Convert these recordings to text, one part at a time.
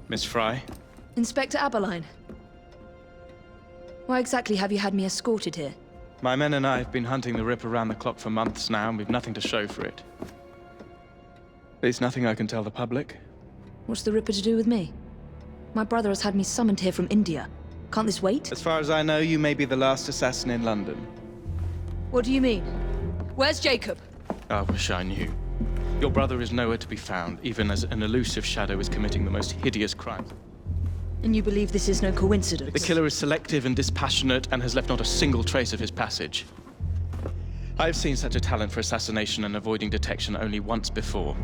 Miss Fry? Inspector Aberline. Why exactly have you had me escorted here? My men and I have been hunting the Rip around the clock for months now, and we've nothing to show for it. There's nothing I can tell the public. What's the Ripper to do with me? My brother has had me summoned here from India. Can't this wait? As far as I know, you may be the last assassin in London. What do you mean? Where's Jacob? I wish I knew. Your brother is nowhere to be found, even as an elusive shadow is committing the most hideous crimes. And you believe this is no coincidence? The killer is selective and dispassionate and has left not a single trace of his passage. I've seen such a talent for assassination and avoiding detection only once before,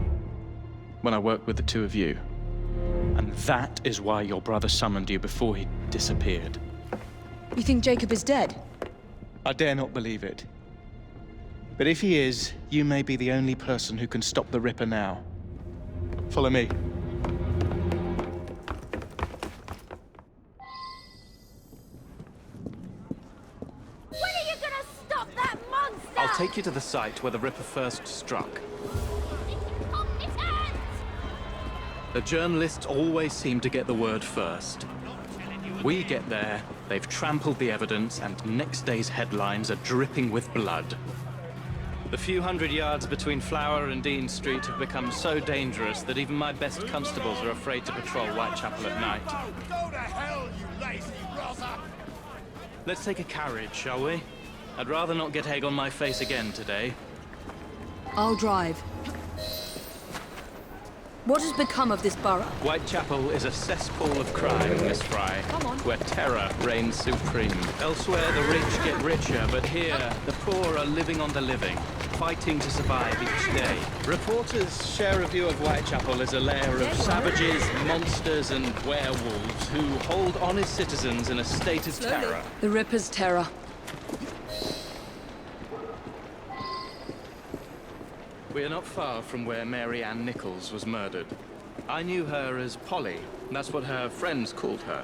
when I worked with the two of you. And that is why your brother summoned you before he disappeared. You think Jacob is dead? I dare not believe it. But if he is, you may be the only person who can stop the Ripper now. Follow me. When are you gonna stop that monster? I'll take you to the site where the Ripper first struck. Incompetent! The journalists always seem to get the word first. We get there, they've trampled the evidence, and next day's headlines are dripping with blood. The few hundred yards between Flower and Dean Street have become so dangerous that even my best constables are afraid to patrol Whitechapel at night. Go to hell, you lazy rotter! Let's take a carriage, shall we? I'd rather not get egg on my face again today. I'll drive. What has become of this borough? Whitechapel is a cesspool of crime, Miss Fry, Come on. where terror reigns supreme. Elsewhere, the rich get richer, but here, the poor are living on the living, fighting to survive each day. Reporters share a view of Whitechapel as a lair of savages, monsters, and werewolves who hold honest citizens in a state of terror. The Ripper's terror. We are not far from where Mary Ann Nichols was murdered. I knew her as Polly. That's what her friends called her.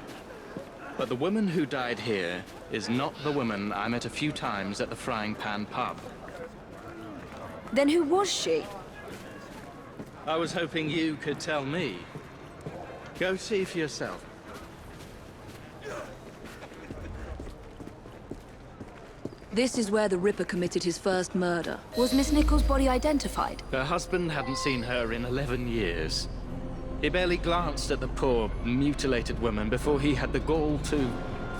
But the woman who died here is not the woman I met a few times at the Frying Pan pub. Then who was she? I was hoping you could tell me. Go see for yourself. This is where the Ripper committed his first murder. Was Miss Nichols' body identified? Her husband hadn't seen her in 11 years. He barely glanced at the poor, mutilated woman before he had the gall to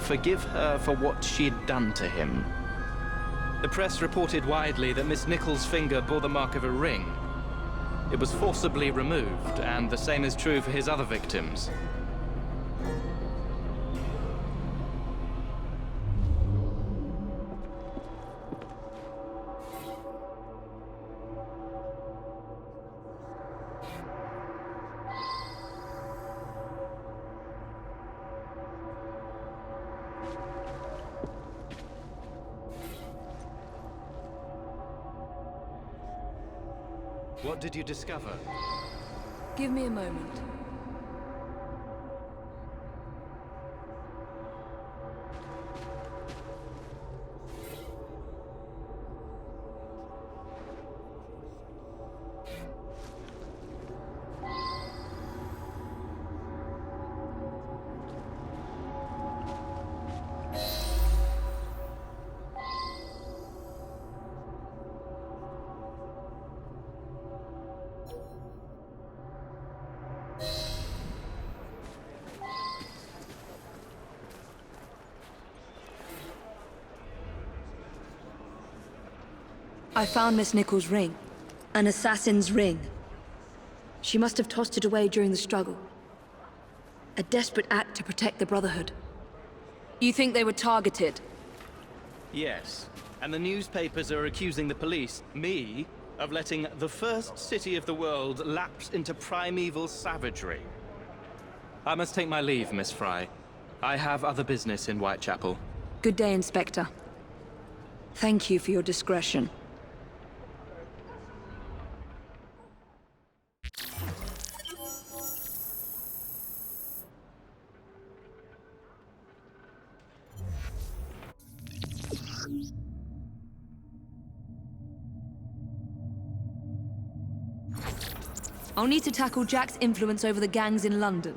forgive her for what she'd done to him. The press reported widely that Miss Nichols' finger bore the mark of a ring. It was forcibly removed, and the same is true for his other victims. What did you discover? Give me a moment. I found Miss Nichols' ring. An assassin's ring. She must have tossed it away during the struggle. A desperate act to protect the Brotherhood. You think they were targeted? Yes. And the newspapers are accusing the police, me, of letting the first city of the world lapse into primeval savagery. I must take my leave, Miss Fry. I have other business in Whitechapel. Good day, Inspector. Thank you for your discretion. I'll need to tackle Jack's influence over the gangs in London.